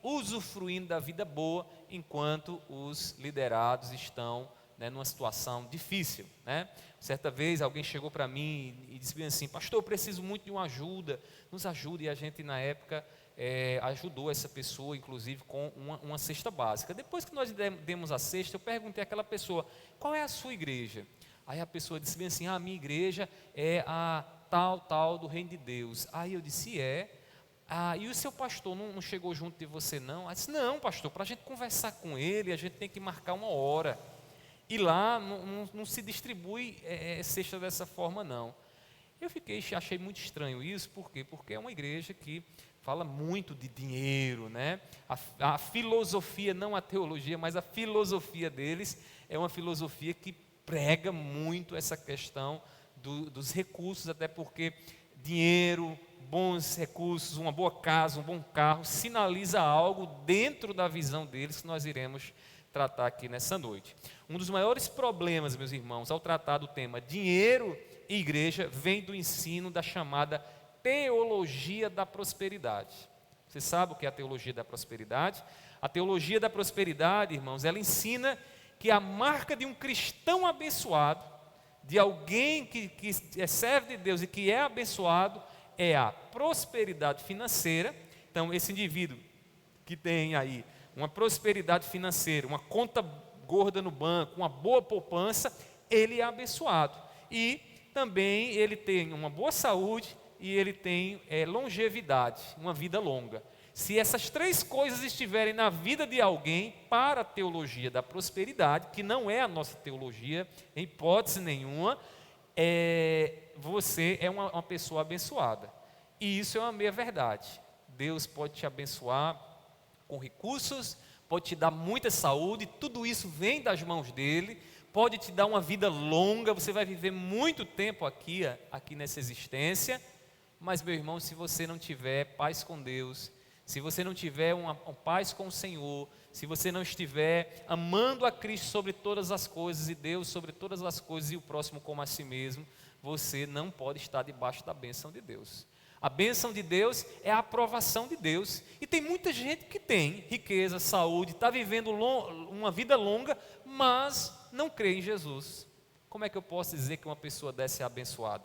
usufruindo da vida boa, enquanto os liderados estão, né, numa situação difícil, né? Certa vez alguém chegou para mim e disse bem assim: pastor, eu preciso muito de uma ajuda, nos ajude. E a gente na época ajudou essa pessoa, inclusive com uma cesta básica. Depois que nós demos a cesta, eu perguntei àquela pessoa: qual é a sua igreja? Aí a pessoa disse bem assim: a minha igreja é a tal do Reino de Deus. Aí eu disse: e o seu pastor não chegou junto de você não? Ela disse: não, pastor, para a gente conversar com ele, a gente tem que marcar uma hora. E lá não se distribui cesta dessa forma não. Achei muito estranho isso. Por quê? Porque é uma igreja que fala muito de dinheiro, né? A filosofia, não a teologia, mas a filosofia deles é uma filosofia que prega muito essa questão dos recursos, até porque dinheiro, bons recursos, uma boa casa, um bom carro, sinaliza algo dentro da visão deles que nós iremos tratar aqui nessa noite. Um dos maiores problemas, meus irmãos, ao tratar do tema dinheiro e igreja, vem do ensino da chamada teologia da prosperidade. Você sabe o que é a teologia da prosperidade? A teologia da prosperidade, irmãos, ela ensina que a marca de um cristão abençoado, de alguém que serve de Deus e que é abençoado, é a prosperidade financeira. Então, esse indivíduo que tem aí uma prosperidade financeira, uma conta gorda no banco, uma boa poupança, ele é abençoado. E também ele tem uma boa saúde e ele tem longevidade, uma vida longa. Se essas três coisas estiverem na vida de alguém, para a teologia da prosperidade, que não é a nossa teologia, em hipótese nenhuma, você é uma pessoa abençoada. E isso é uma meia verdade. Deus pode te abençoar com recursos, pode te dar muita saúde, tudo isso vem das mãos dele, pode te dar uma vida longa, você vai viver muito tempo aqui nessa existência. Mas, meu irmão, se você não tiver paz com Deus, se você não tiver uma paz com o Senhor, se você não estiver amando a Cristo sobre todas as coisas e Deus sobre todas as coisas e o próximo como a si mesmo, você não pode estar debaixo da bênção de Deus. A bênção de Deus é a aprovação de Deus. E tem muita gente que tem riqueza, saúde, está vivendo uma vida longa, mas não crê em Jesus. Como é que eu posso dizer que uma pessoa dessa é abençoada?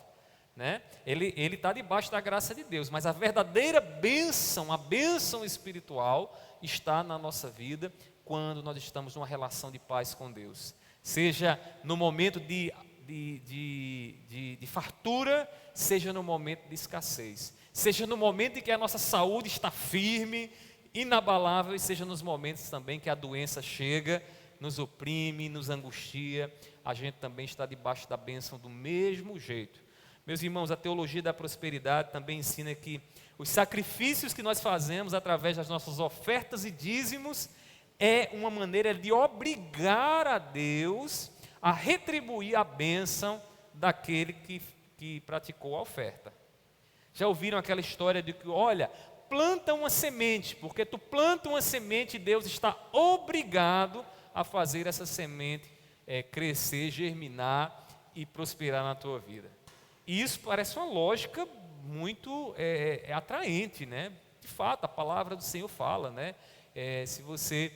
Né? Ele está debaixo da graça de Deus, mas a verdadeira bênção, a bênção espiritual, está na nossa vida quando nós estamos numa relação de paz com Deus. Seja no momento de fartura, seja no momento de escassez, seja no momento em que a nossa saúde está firme, inabalável, e seja nos momentos também que a doença chega, nos oprime, nos angustia, a gente também está debaixo da bênção do mesmo jeito. Meus irmãos, a teologia da prosperidade também ensina que os sacrifícios que nós fazemos através das nossas ofertas e dízimos é uma maneira de obrigar a Deus a retribuir a bênção daquele que praticou a oferta. Já ouviram aquela história de que, olha, planta uma semente, porque tu planta uma semente e Deus está obrigado a fazer essa semente crescer, germinar e prosperar na tua vida. E isso parece uma lógica muito atraente, né? De fato, a palavra do Senhor fala, né? Se você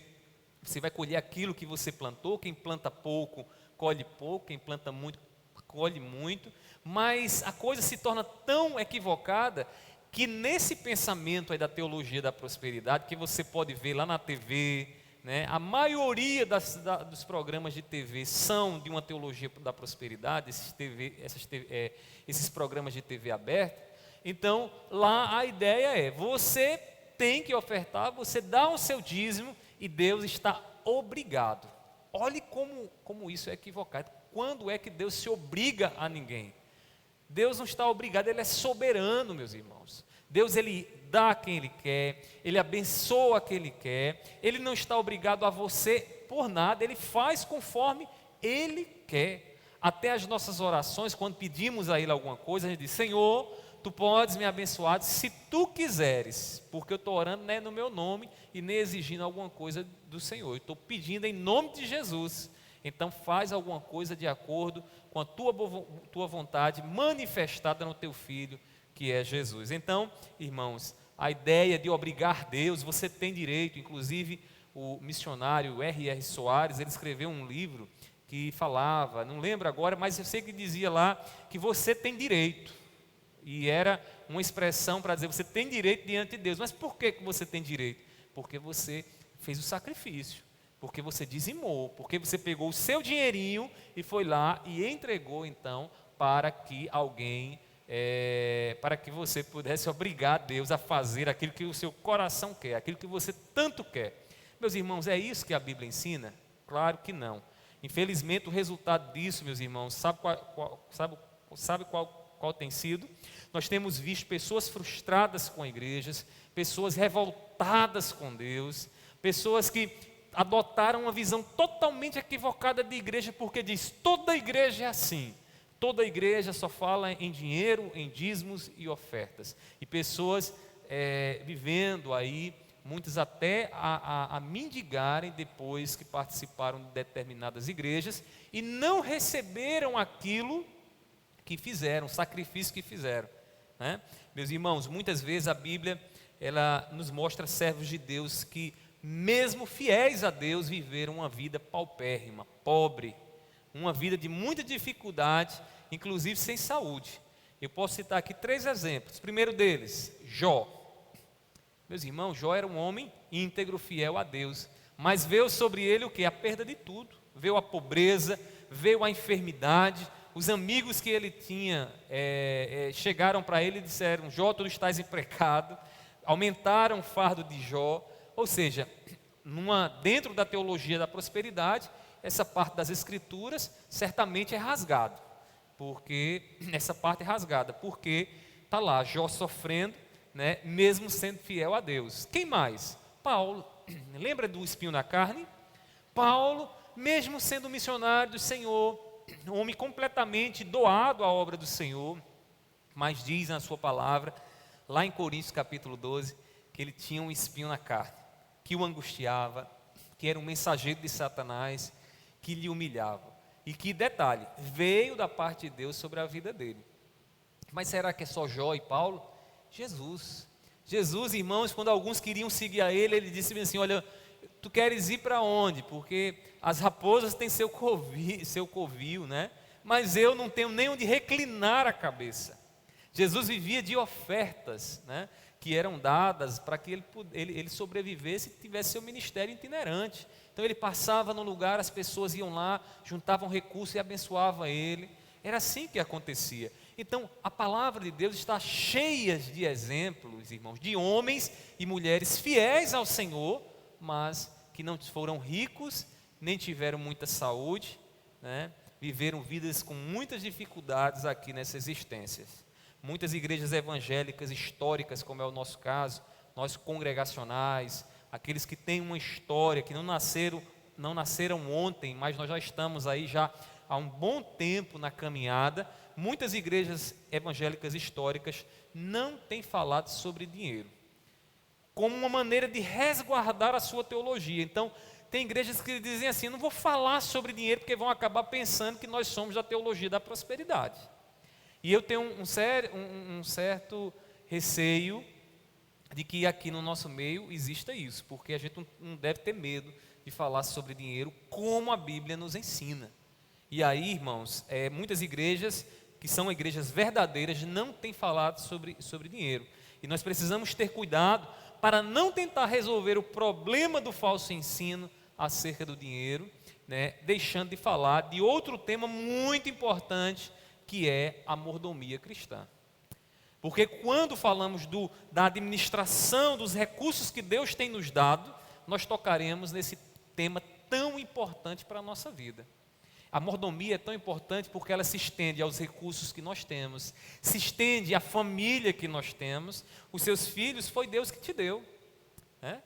vai colher aquilo que você plantou, quem planta pouco, colhe pouco, quem planta muito, colhe muito. Mas a coisa se torna tão equivocada que nesse pensamento aí da teologia da prosperidade, que você pode ver lá na TV, né? A maioria dos programas de TV são de uma teologia da prosperidade, esses programas de TV aberta. Então, lá a ideia é, você tem que ofertar, você dá o seu dízimo e Deus está obrigado. Olhe como isso é equivocado. Quando é que Deus se obriga a ninguém? Deus não está obrigado, Ele é soberano, meus irmãos. Deus, Ele dá a quem Ele quer, Ele abençoa a quem Ele quer, Ele não está obrigado a você por nada, Ele faz conforme Ele quer. Até as nossas orações, quando pedimos a Ele alguma coisa, a gente diz, Senhor, Tu podes me abençoar se Tu quiseres, porque eu estou orando não é no meu nome e nem exigindo alguma coisa do Senhor, eu estou pedindo em nome de Jesus. Então faz alguma coisa de acordo com a tua vontade manifestada no Teu Filho, que é Jesus. Então, irmãos, a ideia de obrigar Deus. Você tem direito. Inclusive o missionário R.R. Soares, ele escreveu um livro que falava, não lembro agora, mas eu sei que dizia lá que você tem direito. E era uma expressão para dizer, você tem direito diante de Deus. Mas por que você tem direito? Porque você fez o sacrifício, porque você dizimou, porque você pegou o seu dinheirinho e foi lá e entregou então para que alguém, para que você pudesse obrigar Deus a fazer aquilo que o seu coração quer, aquilo que você tanto quer. Meus irmãos, é isso que a Bíblia ensina? Claro que não. Infelizmente o resultado disso, meus irmãos, sabe qual tem sido? Nós temos visto pessoas frustradas com igrejas, pessoas revoltadas com Deus, pessoas que adotaram uma visão totalmente equivocada de igreja, porque diz, toda igreja é assim, toda igreja só fala em dinheiro, em dízimos e ofertas, e pessoas vivendo aí, muitas até a mendigarem depois que participaram de determinadas igrejas, e não receberam aquilo que fizeram, o sacrifício que fizeram, né? Meus irmãos, muitas vezes a Bíblia, ela nos mostra servos de Deus que, mesmo fiéis a Deus, viveram uma vida paupérrima, pobre, uma vida de muita dificuldade, inclusive sem saúde. Eu posso citar aqui 3 exemplos. O primeiro deles, Jó. Meus irmãos, Jó era um homem íntegro, fiel a Deus, mas veio sobre ele o que? A perda de tudo. Veio a pobreza, veio a enfermidade. Os amigos que ele tinha chegaram para ele e disseram, Jó, tu estás em pecado. Aumentaram o fardo de Jó. Ou seja, dentro da teologia da prosperidade, essa parte das escrituras certamente é rasgada. Essa parte é rasgada, porque está lá, Jó sofrendo, né, mesmo sendo fiel a Deus. Quem mais? Paulo. Lembra do espinho na carne? Paulo, mesmo sendo missionário do Senhor, um homem completamente doado à obra do Senhor, mas diz na sua palavra, lá em Coríntios capítulo 12, que ele tinha um espinho na carne, que o angustiava, que era um mensageiro de Satanás, que lhe humilhava. E que, detalhe, veio da parte de Deus sobre a vida dele. Mas será que é só Jó e Paulo? Jesus, irmãos, quando alguns queriam seguir a ele, ele disse assim, olha, tu queres ir para onde? Porque as raposas têm seu covil, né? Mas eu não tenho nem onde reclinar a cabeça. Jesus vivia de ofertas, né, que eram dadas para que ele sobrevivesse e tivesse seu ministério itinerante. Então ele passava no lugar, as pessoas iam lá, juntavam recursos e abençoavam ele. Era assim que acontecia. Então, a palavra de Deus está cheia de exemplos, irmãos, de homens e mulheres fiéis ao Senhor, mas que não foram ricos, nem tiveram muita saúde, né? Viveram vidas com muitas dificuldades aqui nessa existência. Muitas igrejas evangélicas históricas, como é o nosso caso, nós congregacionais, aqueles que têm uma história, que não nasceram ontem, mas nós já estamos aí já há um bom tempo na caminhada. Muitas igrejas evangélicas históricas não têm falado sobre dinheiro, como uma maneira de resguardar a sua teologia. Então, tem igrejas que dizem assim, não vou falar sobre dinheiro, porque vão acabar pensando que nós somos da teologia da prosperidade. E eu tenho um certo receio de que aqui no nosso meio exista isso, porque a gente não deve ter medo de falar sobre dinheiro como a Bíblia nos ensina. E aí, irmãos, muitas igrejas que são igrejas verdadeiras não têm falado sobre dinheiro. E nós precisamos ter cuidado para não tentar resolver o problema do falso ensino acerca do dinheiro, né, deixando de falar de outro tema muito importante, que é a mordomia cristã. Porque quando falamos da administração dos recursos que Deus tem nos dado, nós tocaremos nesse tema tão importante para a nossa vida. A mordomia é tão importante porque ela se estende aos recursos que nós temos, se estende à família que nós temos. Os seus filhos foi Deus que te deu, né?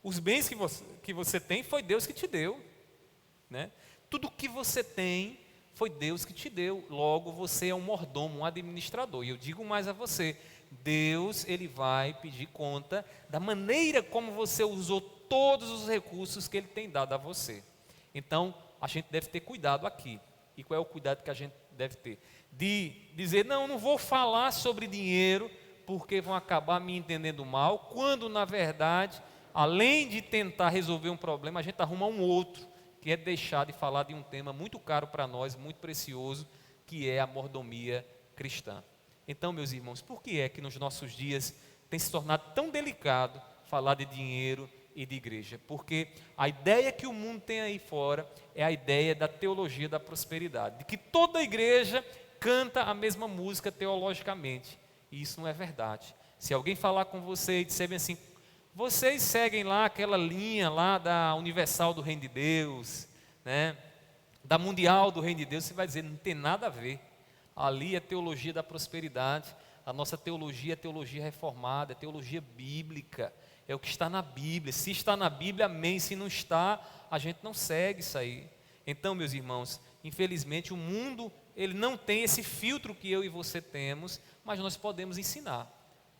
Os bens que você tem foi Deus que te deu, né? Tudo que você tem foi Deus que te deu. Logo, você é um mordomo, um administrador. E eu digo mais a você, Deus, Ele vai pedir conta da maneira como você usou todos os recursos que Ele tem dado a você. Então, a gente deve ter cuidado aqui. E qual é o cuidado que a gente deve ter? De dizer, não vou falar sobre dinheiro, porque vão acabar me entendendo mal, quando na verdade, além de tentar resolver um problema, a gente arruma um outro, que é deixar de falar de um tema muito caro para nós, muito precioso, que é a mordomia cristã. Então, meus irmãos, por que é que nos nossos dias tem se tornado tão delicado falar de dinheiro e de igreja? Porque a ideia que o mundo tem aí fora é a ideia da teologia da prosperidade, de que toda igreja canta a mesma música teologicamente, e isso não é verdade. Se alguém falar com você e disser bem assim, vocês seguem lá aquela linha lá da Universal do Reino de Deus, né, da Mundial do Reino de Deus, você vai dizer, não tem nada a ver. Ali é teologia da prosperidade, a nossa teologia é teologia reformada, é teologia bíblica, é o que está na Bíblia. Se está na Bíblia, amém. Se não está, a gente não segue isso aí. Então, meus irmãos, infelizmente o mundo, ele não tem esse filtro que eu e você temos, mas nós podemos ensinar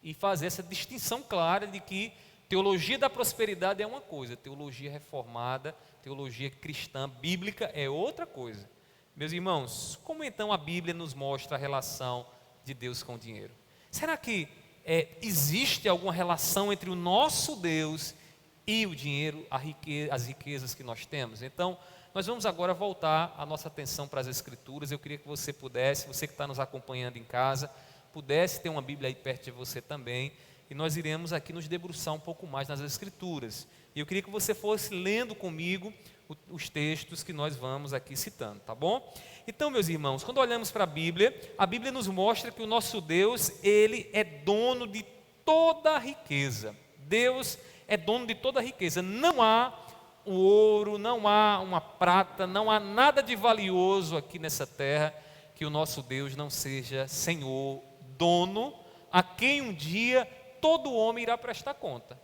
e fazer essa distinção clara de que teologia da prosperidade é uma coisa, teologia reformada, teologia cristã, bíblica é outra coisa. Meus irmãos, como então a Bíblia nos mostra a relação de Deus com o dinheiro? Será que existe alguma relação entre o nosso Deus e o dinheiro, as riquezas que nós temos? Então, nós vamos agora voltar a nossa atenção para as Escrituras. Eu queria que você pudesse, você que está nos acompanhando em casa, pudesse ter uma Bíblia aí perto de você também, e nós iremos aqui nos debruçar um pouco mais nas Escrituras. E eu queria que você fosse lendo comigo os textos que nós vamos aqui citando, tá bom? Então, meus irmãos, quando olhamos para a Bíblia nos mostra que o nosso Deus, Ele é dono de toda a riqueza. Deus é dono de toda a riqueza. Não há o ouro, não há uma prata, não há nada de valioso aqui nessa terra que o nosso Deus não seja Senhor, dono, a quem um dia todo homem irá prestar conta.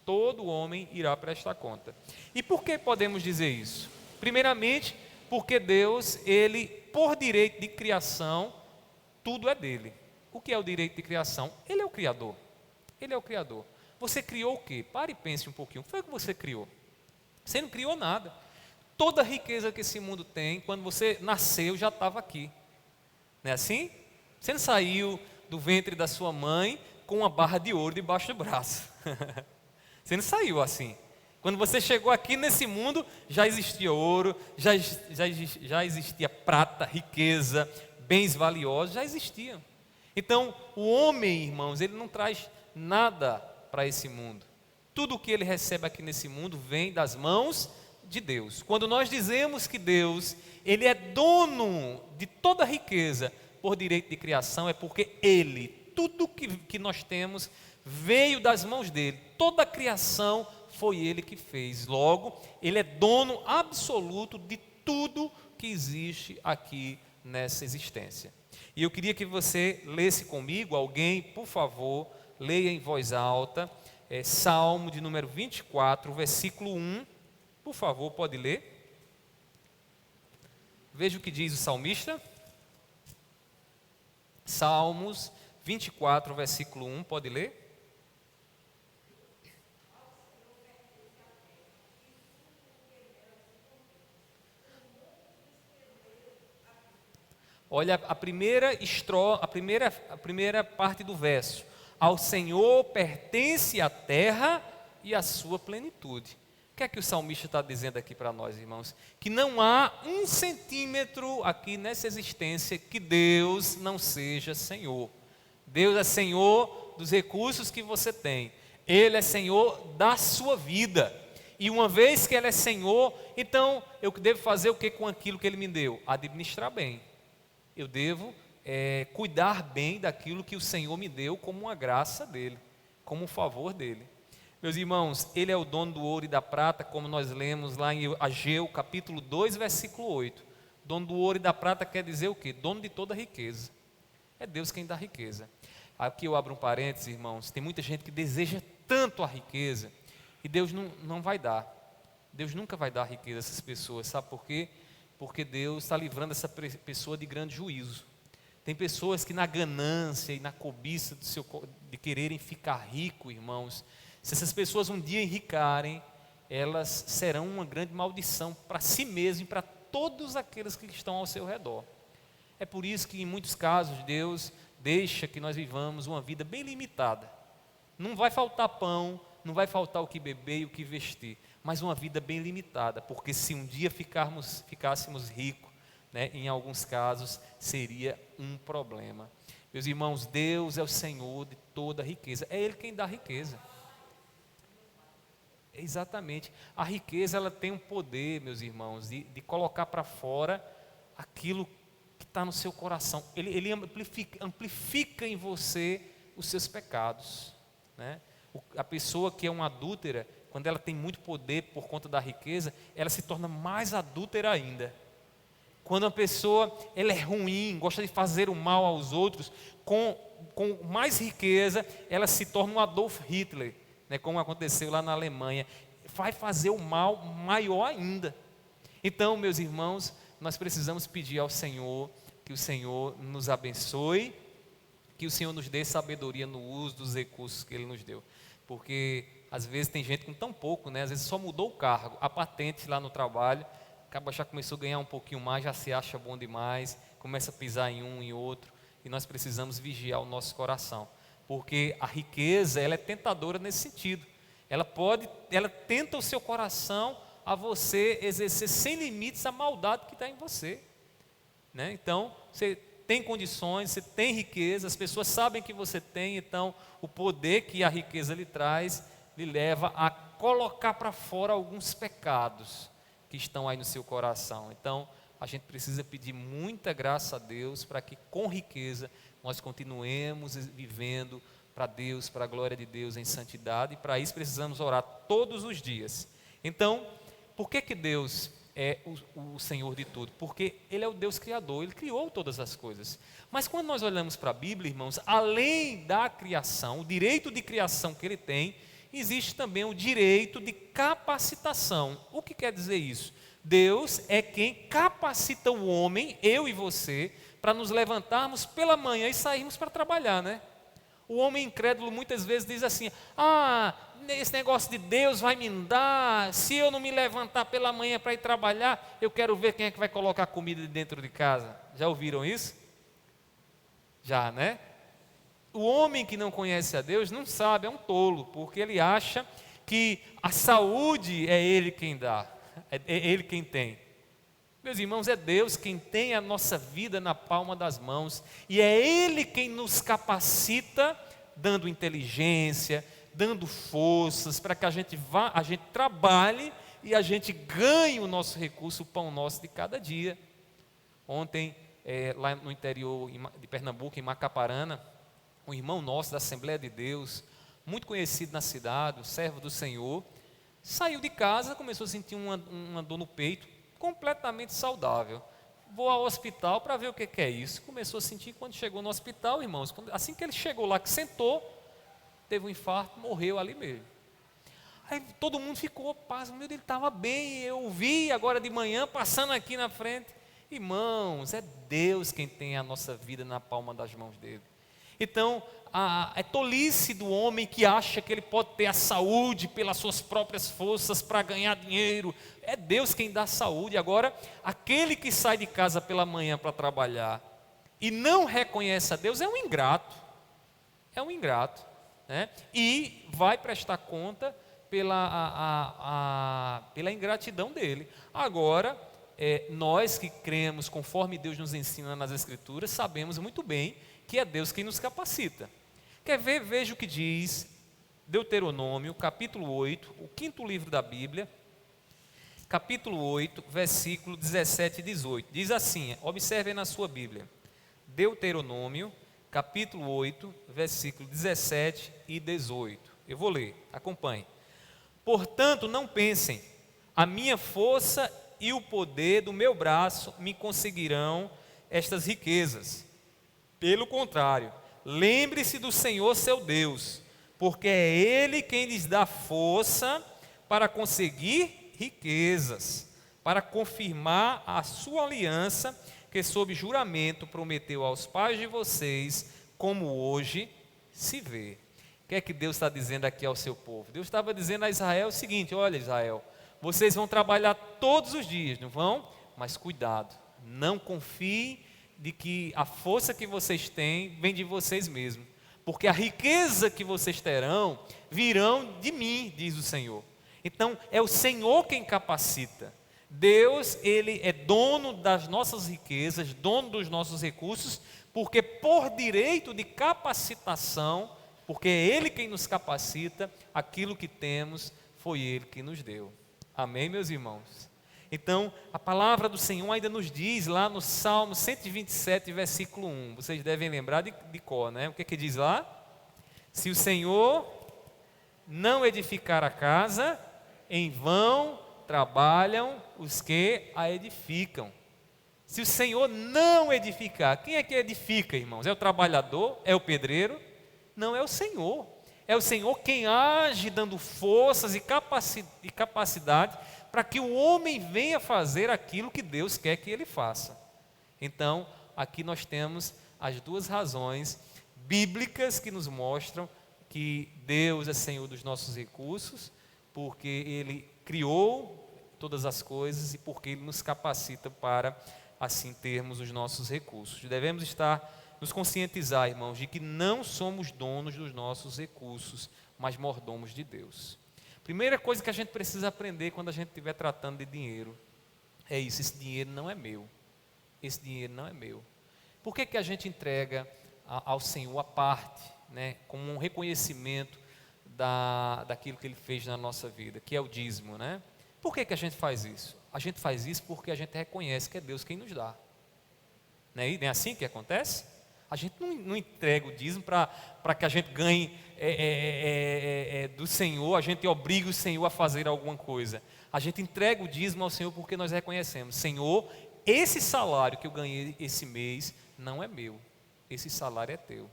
Todo homem irá prestar conta. E por que podemos dizer isso? Primeiramente, porque Deus, Ele, por direito de criação, tudo é dele. O que é o direito de criação? Ele é o Criador. Ele é o Criador. Você criou o quê? Pare e pense um pouquinho. O que foi que você criou? Você não criou nada. Toda a riqueza que esse mundo tem, quando você nasceu, já estava aqui. Não é assim? Você não saiu do ventre da sua mãe com uma barra de ouro debaixo do braço. Você não saiu assim. Quando você chegou aqui nesse mundo, já existia ouro, já existia prata, riqueza, bens valiosos, já existiam. Então, o homem, irmãos, ele não traz nada para esse mundo. Tudo o que ele recebe aqui nesse mundo vem das mãos de Deus. Quando nós dizemos que Deus, Ele é dono de toda a riqueza por direito de criação, é porque Ele, tudo que nós temos, veio das mãos dele. Toda a criação foi ele que fez. Logo, ele é dono absoluto de tudo que existe aqui nessa existência. E eu queria que você lesse comigo, alguém, por favor, leia em voz alta, Salmo de número 24, versículo 1. Por favor, pode ler. Veja o que diz o salmista. Salmos 24, versículo 1, pode ler. Olha a primeira parte do verso. Ao Senhor pertence a terra e a sua plenitude. O que é que o salmista está dizendo aqui para nós, irmãos? Que não há um centímetro aqui nessa existência que Deus não seja Senhor. Deus é Senhor dos recursos que você tem. Ele é Senhor da sua vida. E uma vez que Ele é Senhor, então eu devo fazer o que com aquilo que Ele me deu? Administrar bem. Eu devo cuidar bem daquilo que o Senhor me deu como uma graça dEle, como um favor dEle. Meus irmãos, Ele é o dono do ouro e da prata, como nós lemos lá em Ageu, capítulo 2, versículo 8. Dono do ouro e da prata quer dizer o quê? Dono de toda riqueza. É Deus quem dá riqueza. Aqui eu abro um parênteses, irmãos. Tem muita gente que deseja tanto a riqueza e Deus não vai dar. Deus nunca vai dar riqueza a essas pessoas. Sabe por quê? Porque Deus está livrando essa pessoa de grande juízo. Tem pessoas que na ganância e na cobiça de quererem ficar rico, irmãos, se essas pessoas um dia enricarem, elas serão uma grande maldição para si mesmo e para todos aqueles que estão ao seu redor. É por isso que em muitos casos Deus deixa que nós vivamos uma vida bem limitada. Não vai faltar pão, não vai faltar o que beber e o que vestir, mas uma vida bem limitada, porque se um dia ficássemos ricos, né, em alguns casos, seria um problema. Meus irmãos, Deus é o Senhor de toda a riqueza, é Ele quem dá a riqueza. Exatamente, a riqueza ela tem um poder, meus irmãos, de colocar para fora aquilo que está no seu coração. Ele amplifica em você os seus pecados, né? A pessoa que é uma adúltera, quando ela tem muito poder por conta da riqueza, ela se torna mais adúltera ainda. Quando a pessoa ela é ruim, gosta de fazer o mal aos outros, com mais riqueza, ela se torna um Adolf Hitler, né, como aconteceu lá na Alemanha. Vai fazer o mal maior ainda. Então, meus irmãos, nós precisamos pedir ao Senhor que o Senhor nos abençoe, que o Senhor nos dê sabedoria no uso dos recursos que Ele nos deu. Porque às vezes tem gente com tão pouco, né? Às vezes só mudou o cargo, a patente lá no trabalho, acaba já começou a ganhar um pouquinho mais, já se acha bom demais, começa a pisar em um e outro, e nós precisamos vigiar o nosso coração, porque a riqueza ela é tentadora nesse sentido. Ela tenta o seu coração a você exercer sem limites a maldade que está em você, né? Então, você tem condições, você tem riqueza, as pessoas sabem que você tem, então o poder que a riqueza lhe traz, lhe leva a colocar para fora alguns pecados que estão aí no seu coração. Então, a gente precisa pedir muita graça a Deus para que com riqueza nós continuemos vivendo para Deus, para a glória de Deus em santidade, e para isso precisamos orar todos os dias. Então, por que Deus é o Senhor de tudo? Porque Ele é o Deus Criador, Ele criou todas as coisas. Mas quando nós olhamos para a Bíblia, irmãos, além da criação, o direito de criação que Ele tem, existe também o direito de capacitação. O que quer dizer isso? Deus é quem capacita o homem, eu e você, para nos levantarmos pela manhã e sairmos para trabalhar, né? O homem incrédulo muitas vezes diz assim: esse negócio de Deus vai me dar, se eu não me levantar pela manhã para ir trabalhar, eu quero ver quem é que vai colocar comida dentro de casa. Já ouviram isso? Já, né? O homem que não conhece a Deus não sabe, é um tolo, porque ele acha que a saúde é Ele quem dá, é Ele quem tem. Meus irmãos, é Deus quem tem a nossa vida na palma das mãos, e é Ele quem nos capacita, dando inteligência, dando forças, para que a gente trabalhe e a gente ganhe o nosso recurso, o pão nosso de cada dia. Ontem, lá no interior de Pernambuco, em Macaparana, um irmão nosso da Assembleia de Deus, muito conhecido na cidade, um servo do Senhor, saiu de casa, começou a sentir uma dor no peito, completamente saudável. Vou ao hospital para ver o que é isso. Começou a sentir, quando chegou no hospital, irmãos, assim que ele chegou lá, que sentou, teve um infarto, morreu ali mesmo. Aí todo mundo ficou, meu Deus, ele estava bem, eu vi agora de manhã, passando aqui na frente. Irmãos, é Deus quem tem a nossa vida na palma das mãos dele. Então, é tolice do homem que acha que ele pode ter a saúde pelas suas próprias forças para ganhar dinheiro. É Deus quem dá saúde. Agora, aquele que sai de casa pela manhã para trabalhar e não reconhece a Deus é um ingrato. É um ingrato, né? E vai prestar conta pela ingratidão dele. Agora, nós que cremos conforme Deus nos ensina nas Escrituras, sabemos muito bem que é Deus quem nos capacita. Quer ver? Veja o que diz Deuteronômio, capítulo 8, o quinto livro da Bíblia, capítulo 8, versículo 17 e 18. Diz assim, observem na sua Bíblia, Deuteronômio, capítulo 8, versículo 17 e 18. Eu vou ler, acompanhe. Portanto, não pensem, a minha força e o poder do meu braço me conseguirão estas riquezas. Pelo contrário, lembre-se do Senhor seu Deus, porque é Ele quem lhes dá força para conseguir riquezas, para confirmar a sua aliança, que sob juramento prometeu aos pais de vocês, como hoje se vê. O que é que Deus está dizendo aqui ao seu povo? Deus estava dizendo a Israel o seguinte: olha, Israel, vocês vão trabalhar todos os dias, não vão? Mas cuidado, não confiem de que a força que vocês têm vem de vocês mesmos, porque a riqueza que vocês terão virão de mim, diz o Senhor. Então é o Senhor quem capacita. Deus, Ele é dono das nossas riquezas, dono dos nossos recursos, porque por direito de capacitação, porque é Ele quem nos capacita, aquilo que temos foi Ele que nos deu. Amém, meus irmãos? Então, a palavra do Senhor ainda nos diz lá no Salmo 127, versículo 1. Vocês devem lembrar de cor, né? O que que diz lá? Se o Senhor não edificar a casa, em vão trabalham os que a edificam. Se o Senhor não edificar, quem é que edifica, irmãos? É o trabalhador? É o pedreiro? Não, é o Senhor. É o Senhor quem age dando forças e capacidade para que o homem venha fazer aquilo que Deus quer que ele faça. Então, aqui nós temos as duas razões bíblicas que nos mostram que Deus é Senhor dos nossos recursos, porque Ele criou todas as coisas e porque Ele nos capacita para assim termos os nossos recursos. Devemos nos conscientizar, irmãos, de que não somos donos dos nossos recursos, mas mordomos de Deus. Primeira coisa que a gente precisa aprender quando a gente estiver tratando de dinheiro é isso: esse dinheiro não é meu. Esse dinheiro não é meu. Por que a gente entrega ao Senhor a parte, né, como um reconhecimento daquilo que Ele fez na nossa vida, que é o dízimo, né? Por que a gente faz isso? A gente faz isso porque a gente reconhece que é Deus quem nos dá. Não é assim que acontece? A gente não entrega o dízimo para que a gente ganhe do Senhor, a gente obriga o Senhor a fazer alguma coisa. A gente entrega o dízimo ao Senhor porque nós reconhecemos: Senhor, esse salário que eu ganhei esse mês não é meu, esse salário é teu.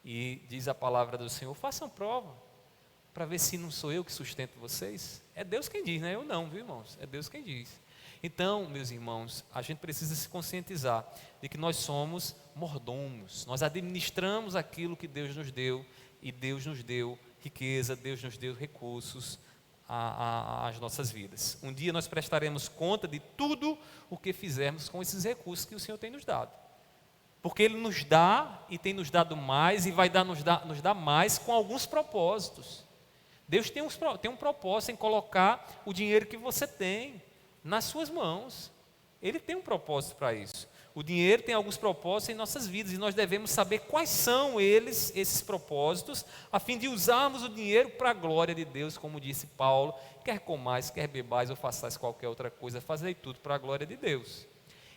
E diz a palavra do Senhor: façam prova, para ver se não sou eu que sustento vocês. É Deus quem diz, não é eu não, viu, irmãos? É Deus quem diz. Então, meus irmãos, a gente precisa se conscientizar de que nós somos mordomos, nós administramos aquilo que Deus nos deu, e Deus nos deu riqueza, Deus nos deu recursos às nossas vidas. Um dia nós prestaremos conta de tudo o que fizermos com esses recursos que o Senhor tem nos dado, porque Ele nos dá e tem nos dado mais, e vai nos dar mais com alguns propósitos. Deus tem um propósito em colocar o dinheiro que você tem nas suas mãos. Ele tem um propósito para isso. O dinheiro tem alguns propósitos em nossas vidas, e nós devemos saber quais são esses propósitos, a fim de usarmos o dinheiro para a glória de Deus, como disse Paulo: quer comais, quer bebais ou façais qualquer outra coisa, fazei tudo para a glória de Deus.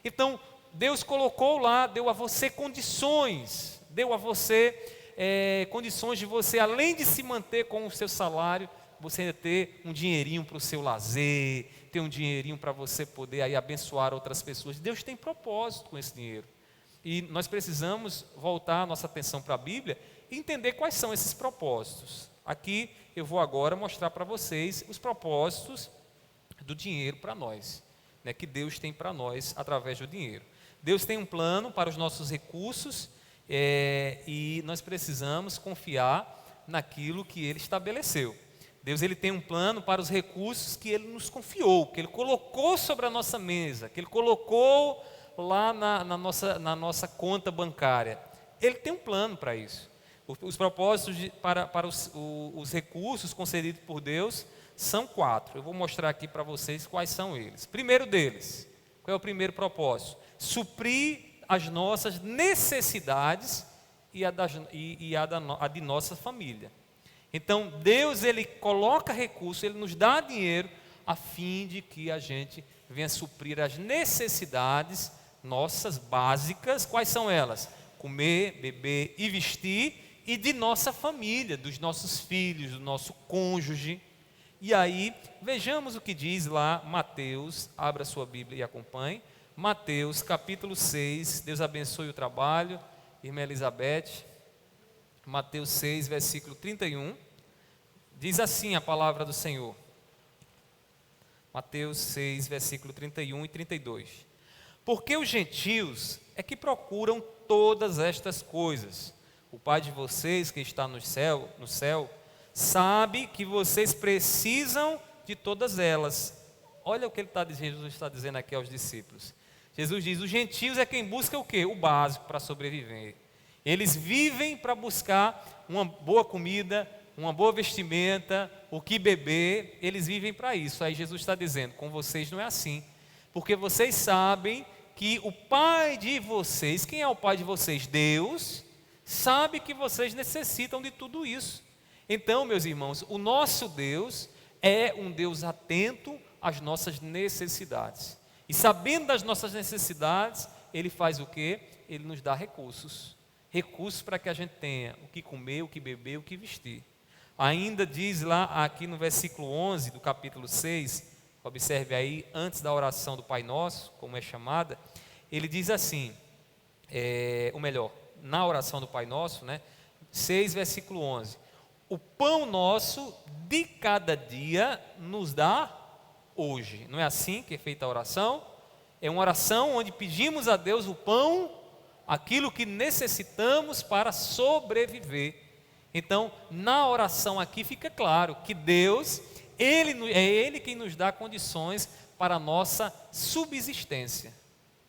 Então, Deus colocou lá, deu a você condições, condições de você, além de se manter com o seu salário, você ter um dinheirinho para o seu lazer, ter um dinheirinho para você poder aí abençoar outras pessoas. Deus tem propósito com esse dinheiro. E nós precisamos voltar a nossa atenção para a Bíblia e entender quais são esses propósitos. Aqui eu vou agora mostrar para vocês os propósitos do dinheiro para nós, né, que Deus tem para nós através do dinheiro. Deus tem um plano para os nossos recursos, e nós precisamos confiar naquilo que Ele estabeleceu. Deus, Ele tem um plano para os recursos que Ele nos confiou, que Ele colocou sobre a nossa mesa, que Ele colocou lá na nossa conta bancária. Ele tem um plano para isso. Os propósitos para os recursos concedidos por Deus são 4. Eu vou mostrar aqui para vocês quais são eles. Primeiro deles, qual é o primeiro propósito? Suprir as nossas necessidades e a de nossa família. Então, Deus, Ele coloca recursos, Ele nos dá dinheiro, a fim de que a gente venha suprir as necessidades nossas básicas. Quais são elas? Comer, beber e vestir, e de nossa família, dos nossos filhos, do nosso cônjuge. E aí, vejamos o que diz lá Mateus, abra sua Bíblia e acompanhe. Mateus capítulo 6, Deus abençoe o trabalho, irmã Elizabeth. Mateus 6, versículo 31, diz assim a palavra do Senhor. Mateus 6, versículo 31 e 32. Porque os gentios é que procuram todas estas coisas. O Pai de vocês que está no céu, sabe que vocês precisam de todas elas. Olha o que Jesus está dizendo aqui aos discípulos. Jesus diz: os gentios é quem busca o quê? O básico para sobreviver. Eles vivem para buscar uma boa comida, uma boa vestimenta, o que beber, eles vivem para isso. Aí Jesus está dizendo: com vocês não é assim, porque vocês sabem que o Pai de vocês, quem é o Pai de vocês? Deus, sabe que vocês necessitam de tudo isso. Então, meus irmãos, o nosso Deus é um Deus atento às nossas necessidades. E sabendo das nossas necessidades, Ele faz o quê? Ele nos dá recursos. Recursos para que a gente tenha o que comer, o que beber, o que vestir. Ainda diz lá, aqui no versículo 11 do capítulo 6, observe aí, antes da oração do Pai Nosso, como é chamada, ele diz assim, ou melhor, na oração do Pai Nosso, 6, versículo 11. O pão nosso de cada dia nos dá hoje. Não é assim que é feita a oração? É uma oração onde pedimos a Deus o pão, aquilo que necessitamos para sobreviver. Então, na oração aqui fica claro que Deus, é Ele quem nos dá condições para a nossa subsistência.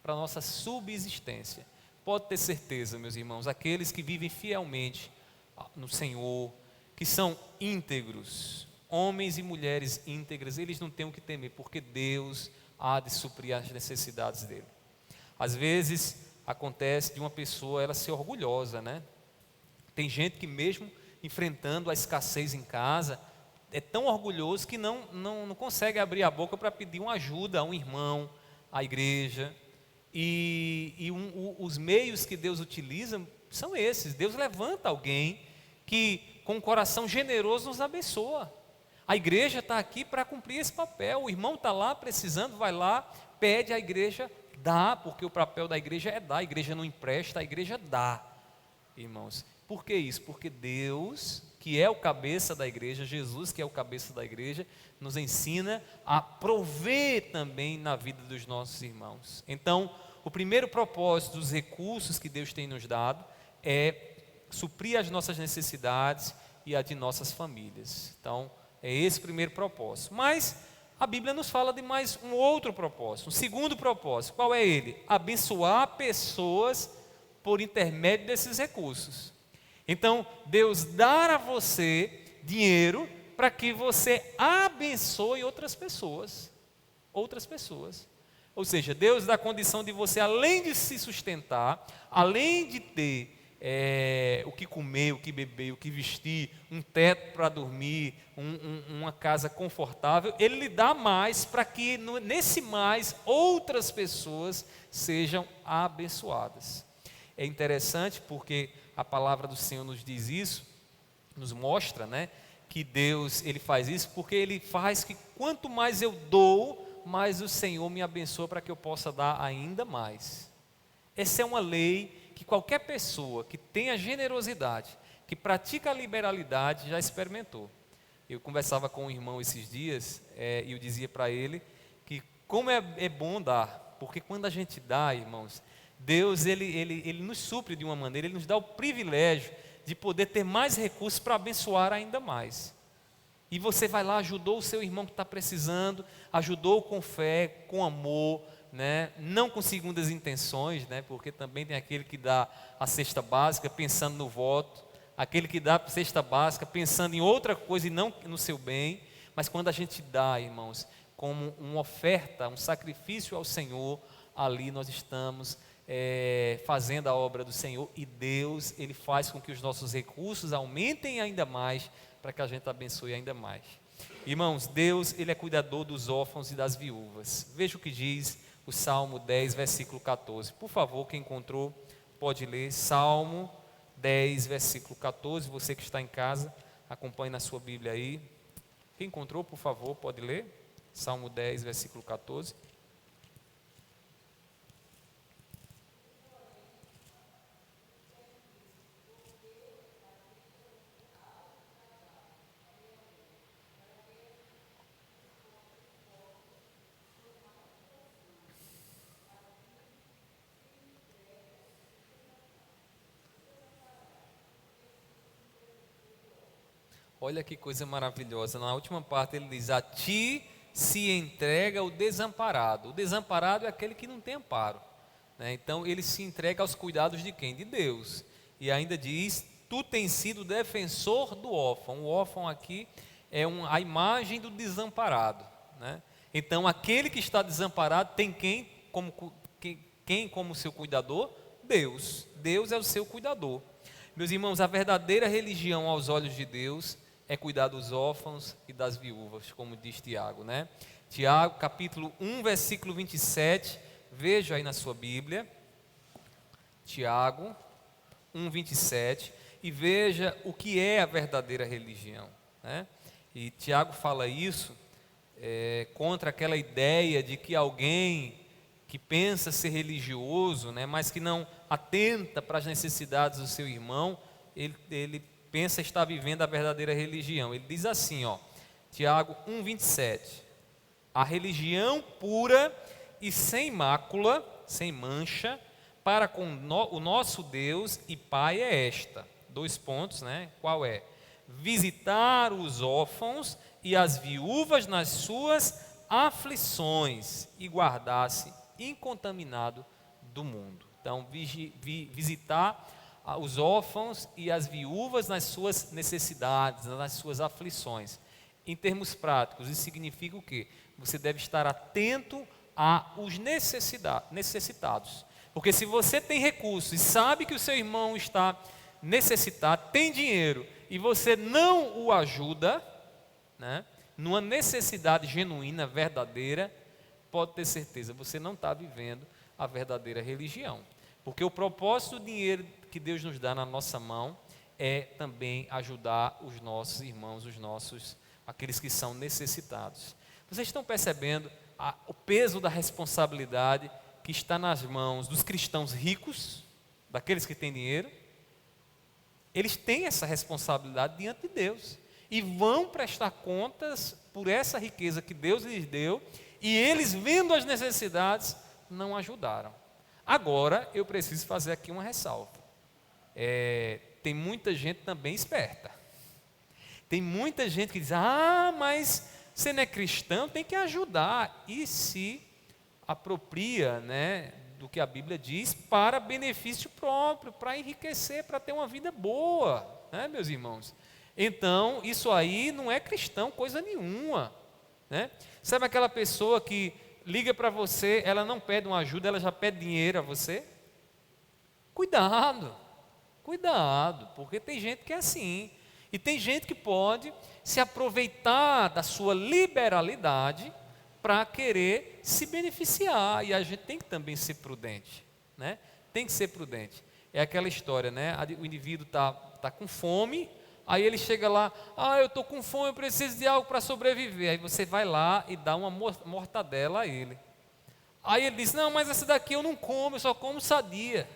Para a nossa subsistência. Pode ter certeza, meus irmãos, aqueles que vivem fielmente no Senhor, que são íntegros, homens e mulheres íntegras, eles não têm o que temer, porque Deus há de suprir as necessidades dele. Às vezes acontece de uma pessoa ela ser orgulhosa, Tem gente que mesmo enfrentando a escassez em casa, é tão orgulhoso que não consegue abrir a boca para pedir uma ajuda a um irmão, à igreja. Os meios que Deus utiliza são esses. Deus levanta alguém que com um coração generoso nos abençoa. A igreja está aqui para cumprir esse papel. O irmão está lá precisando, vai lá, pede, a igreja dá, porque o papel da igreja é dar. A igreja não empresta, a igreja dá, irmãos. Por que isso? Porque Deus, que é o cabeça da igreja, Jesus, que é o cabeça da igreja, nos ensina a prover também na vida dos nossos irmãos. Então, o primeiro propósito dos recursos que Deus tem nos dado é suprir as nossas necessidades e a de nossas famílias. Então, é esse o primeiro propósito. Mas a Bíblia nos fala de mais um outro propósito, um segundo propósito. Qual é ele? Abençoar pessoas por intermédio desses recursos. Então, Deus dá a você dinheiro para que você abençoe outras pessoas. Outras pessoas. Ou seja, Deus dá a condição de você, além de se sustentar, além de ter o que comer, o que beber, o que vestir, um teto para dormir, uma casa confortável, Ele lhe dá mais para que nesse mais outras pessoas sejam abençoadas. É interessante porque a palavra do Senhor nos diz isso, nos mostra, que Deus Ele faz isso porque Ele faz que quanto mais eu dou, mais o Senhor me abençoa para que eu possa dar ainda mais. Essa é uma lei que qualquer pessoa que tenha generosidade, que pratica a liberalidade, já experimentou. Eu conversava com um irmão esses dias e eu dizia para ele que como é bom dar, porque quando a gente dá, irmãos, Deus ele nos supre de uma maneira, Ele nos dá o privilégio de poder ter mais recursos para abençoar ainda mais. E você vai lá, ajudou o seu irmão que está precisando, ajudou com fé, com amor, não com segundas intenções, porque também tem aquele que dá a cesta básica pensando no voto, aquele que dá a cesta básica pensando em outra coisa e não no seu bem. Mas quando a gente dá, irmãos, como uma oferta, um sacrifício ao Senhor, ali nós estamos fazendo a obra do Senhor, e Deus Ele faz com que os nossos recursos aumentem ainda mais, para que a gente abençoe ainda mais. Irmãos, Deus Ele é cuidador dos órfãos e das viúvas. Veja o que diz o Salmo 10, versículo 14. Por favor, quem encontrou, pode ler. Salmo 10, versículo 14. Você que está em casa, acompanhe na sua Bíblia aí. Quem encontrou, por favor, pode ler. Salmo 10, versículo 14. Olha que coisa maravilhosa. Na última parte ele diz: a ti se entrega ao desamparado. O desamparado é aquele que não tem amparo, né? Então ele se entrega aos cuidados de quem? De Deus. E ainda diz: tu tens sido defensor do órfão. O órfão aqui é a imagem do desamparado, né? Então aquele que está desamparado tem quem como seu cuidador? Deus. Deus é o seu cuidador. Meus irmãos, a verdadeira religião aos olhos de Deus é cuidar dos órfãos e das viúvas, como diz Tiago, né? Tiago, capítulo 1, versículo 27, veja aí na sua Bíblia, Tiago 1, 27, e veja o que é a verdadeira religião, né? E Tiago fala isso contra aquela ideia de que alguém que pensa ser religioso, né, mas que não atenta para as necessidades do seu irmão, ele pensa estar vivendo a verdadeira religião. Ele diz assim, Tiago 1,27: a religião pura e sem mácula, sem mancha, para com o nosso Deus e Pai é esta. 2 pontos, né? Qual é? Visitar os órfãos e as viúvas nas suas aflições e guardar-se incontaminado do mundo. Então, visitar os órfãos e as viúvas nas suas necessidades, nas suas aflições. Em termos práticos, isso significa o quê? Você deve estar atento aos necessitados. Porque se você tem recursos e sabe que o seu irmão está necessitado, tem dinheiro, e você não o ajuda, né, numa necessidade genuína, verdadeira, pode ter certeza, você não está vivendo a verdadeira religião. Porque o propósito do dinheiro que Deus nos dá na nossa mão é também ajudar os nossos irmãos, aqueles que são necessitados. Vocês estão percebendo o peso da responsabilidade que está nas mãos dos cristãos ricos, daqueles que têm dinheiro? Eles têm essa responsabilidade diante de Deus e vão prestar contas por essa riqueza que Deus lhes deu, e eles, vendo as necessidades, não ajudaram. Agora, eu preciso fazer aqui uma ressalva. Tem muita gente também esperta. Tem muita gente que diz: mas você não é cristão, tem que ajudar. E se apropria, né, do que a Bíblia diz para benefício próprio, para enriquecer, para ter uma vida boa, né, meus irmãos? Então, isso aí não é cristão, coisa nenhuma, né? Sabe aquela pessoa que liga para você, ela não pede uma ajuda, ela já pede dinheiro a você? Cuidado, porque tem gente que é assim, e tem gente que pode se aproveitar da sua liberalidade para querer se beneficiar, e a gente tem que também ser prudente, né? Tem que ser prudente. É aquela história, né? O indivíduo tá com fome, aí ele chega lá: eu estou com fome, eu preciso de algo para sobreviver. Aí você vai lá e dá uma mortadela a ele. Aí ele diz: não, mas essa daqui eu não como, eu só como sadia.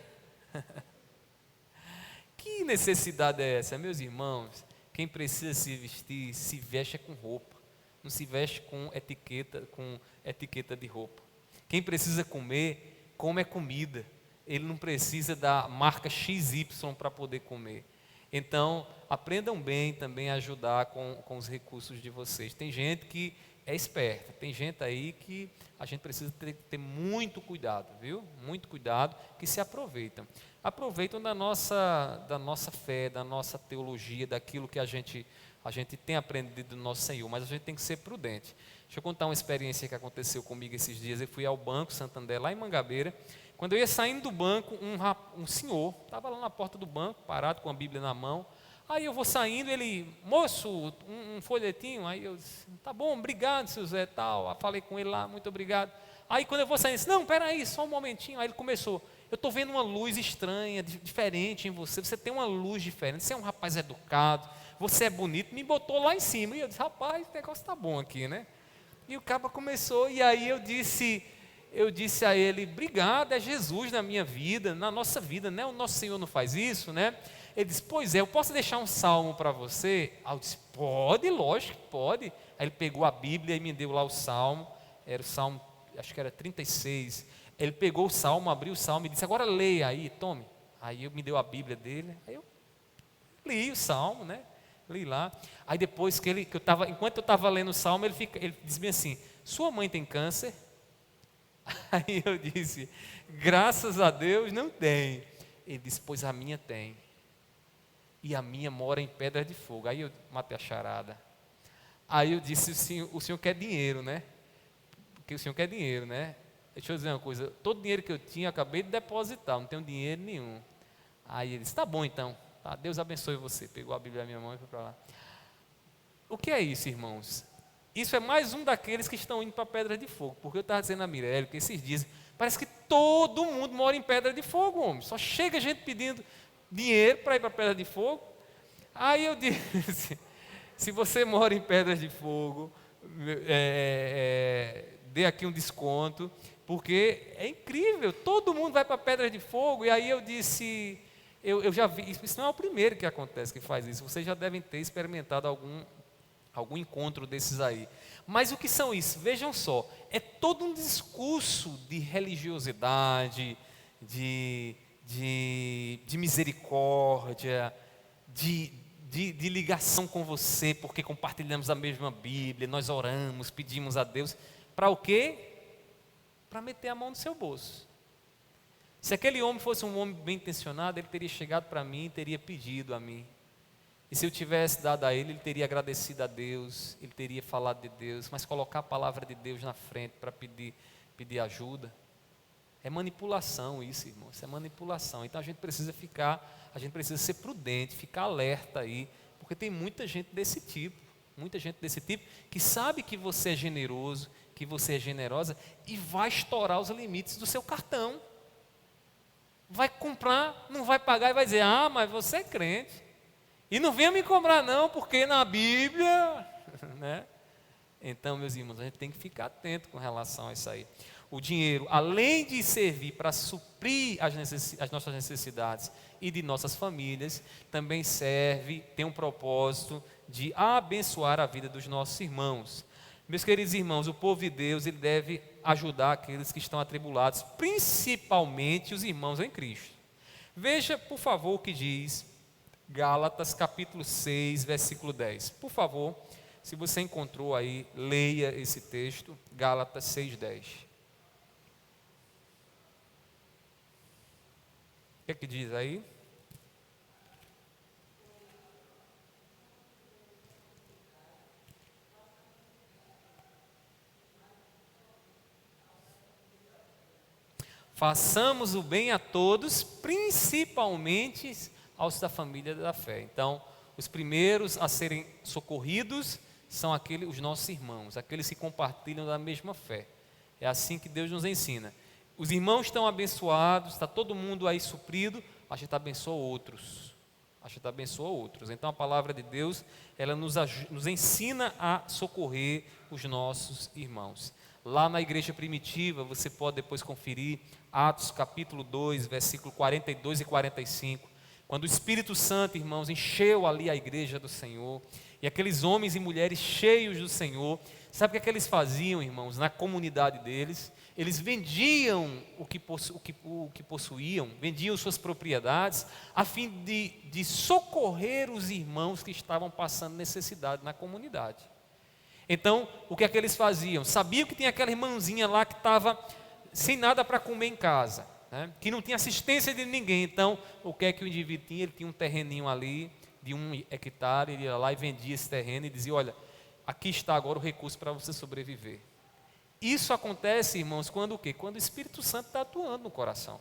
Que necessidade é essa, meus irmãos? Quem precisa se vestir, se veste com roupa, não se veste com etiqueta de roupa. Quem precisa comer, come comida. Ele não precisa da marca XY para poder comer. Então, aprendam bem também a ajudar com os recursos de vocês. Tem gente que é esperta, tem gente aí que a gente precisa ter muito cuidado, viu? Muito cuidado, que se aproveitam. Aproveitam da nossa fé, da nossa teologia, daquilo que a gente tem aprendido do nosso Senhor, mas a gente tem que ser prudente. Deixa eu contar uma experiência que aconteceu comigo esses dias. Eu fui ao Banco Santander, lá em Mangabeira. Quando eu ia saindo do banco, um senhor estava lá na porta do banco, parado com a Bíblia na mão. Aí eu vou saindo, ele: moço, um folhetinho. Aí eu disse: tá bom, obrigado, seu Zé, tal. Aí falei com ele lá: muito obrigado. Aí quando eu vou saindo, disse: não, peraí, só um momentinho. Aí ele começou: eu estou vendo uma luz estranha, diferente em você, você tem uma luz diferente, você é um rapaz educado, você é bonito. Me botou lá em cima, e eu disse: rapaz, o negócio está bom aqui, né? E o caba começou, e aí eu disse a ele: obrigado, é Jesus na minha vida, na nossa vida, né? O nosso Senhor não faz isso, né? Ele disse: pois é, eu posso deixar um salmo para você? Aí eu disse: pode, lógico que pode. Aí ele pegou a Bíblia e me deu lá o salmo, era o salmo, acho que era 36. Ele pegou o salmo, abriu o salmo e disse: agora leia aí, tome. Aí me deu a Bíblia dele, aí eu li o salmo, né? Li lá. Aí depois enquanto eu estava lendo o salmo, ele disse bem assim: sua mãe tem câncer? Aí eu disse: graças a Deus não tem. Ele disse: pois a minha tem. E a minha mora em Pedra de Fogo. Aí eu matei a charada. Aí eu disse: o senhor quer dinheiro, né? Porque o senhor quer dinheiro, né? Deixa eu dizer uma coisa: todo o dinheiro que eu tinha, eu acabei de depositar, não tenho dinheiro nenhum. Aí ele disse: tá bom então, tá, Deus abençoe você. Pegou a Bíblia da minha mão e foi para lá. O que é isso, irmãos? Isso é mais um daqueles que estão indo para Pedra de Fogo. Porque eu estava dizendo a Mirelle que esses dias, parece que todo mundo mora em Pedra de Fogo, homem. Só chega gente pedindo dinheiro para ir para Pedra de Fogo. Aí eu disse: se você mora em Pedra de Fogo, dê aqui um desconto, porque é incrível, todo mundo vai para Pedra de Fogo. E aí eu disse, eu já vi, isso não é o primeiro que acontece, que faz isso, vocês já devem ter experimentado algum encontro desses aí. Mas o que são isso? Vejam só, é todo um discurso de religiosidade, de misericórdia, de ligação com você, porque compartilhamos a mesma Bíblia, nós oramos, pedimos a Deus, para o quê? Para meter a mão no seu bolso. Se aquele homem fosse um homem bem intencionado, ele teria chegado para mim e teria pedido a mim. E se eu tivesse dado a ele, ele teria agradecido a Deus, ele teria falado de Deus, mas colocar a palavra de Deus na frente para pedir ajuda, é manipulação isso, irmão, isso é manipulação. Então a gente precisa ser prudente, ficar alerta aí, porque tem muita gente desse tipo, que sabe que você é generoso, que você é generosa, e vai estourar os limites do seu cartão. Vai comprar, não vai pagar e vai dizer: ah, mas você é crente. E não venha me cobrar não, porque na Bíblia, né? Então, meus irmãos, a gente tem que ficar atento com relação a isso aí. O dinheiro, além de servir para suprir as nossas necessidades e de nossas famílias, também tem um propósito de abençoar a vida dos nossos irmãos. Meus queridos irmãos, o povo de Deus, ele deve ajudar aqueles que estão atribulados, principalmente os irmãos em Cristo. Veja, por favor, o que diz Gálatas capítulo 6, versículo 10. Por favor, se você encontrou aí, leia esse texto, Gálatas 6, 10. O que é que diz aí? Façamos o bem a todos, principalmente aos da família da fé. Então, os primeiros a serem socorridos são os nossos irmãos, aqueles que compartilham da mesma fé. É assim que Deus nos ensina. Os irmãos estão abençoados, está todo mundo aí suprido, a gente abençoa outros. Então a palavra de Deus, ela nos ensina a socorrer os nossos irmãos. Lá na igreja primitiva, você pode depois conferir Atos capítulo 2, versículo 42 e 45. Quando o Espírito Santo, irmãos, encheu ali a igreja do Senhor, e aqueles homens e mulheres cheios do Senhor, sabe o que eles faziam, irmãos, na comunidade deles? Eles vendiam o que possuíam, vendiam suas propriedades, a fim de socorrer os irmãos que estavam passando necessidade na comunidade. Então, o que é que eles faziam? Sabiam que tinha aquela irmãzinha lá que estava sem nada para comer em casa, né? Que não tinha assistência de ninguém. Então, o que é que o indivíduo tinha? Ele tinha um terreninho ali de 1 hectare, ele ia lá e vendia esse terreno e dizia: olha, aqui está agora o recurso para você sobreviver. Isso acontece, irmãos, quando o quê? Quando o Espírito Santo está atuando no coração.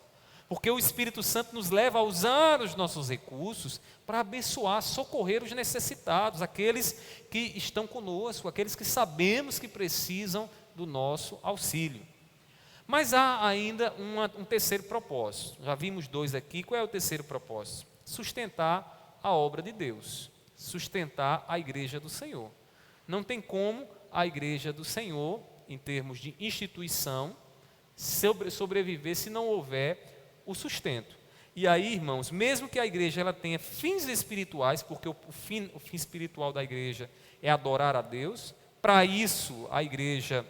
Porque o Espírito Santo nos leva a usar os nossos recursos para abençoar, socorrer os necessitados, aqueles que estão conosco, aqueles que sabemos que precisam do nosso auxílio. Mas há ainda um terceiro propósito. Já vimos 2 aqui. Qual é o terceiro propósito? Sustentar a obra de Deus, sustentar a igreja do Senhor. Não tem como a igreja do Senhor, em termos de instituição, sobreviver se não houver o sustento. E aí, irmãos, mesmo que a igreja ela tenha fins espirituais, porque o fim espiritual da igreja é adorar a Deus, para isso a igreja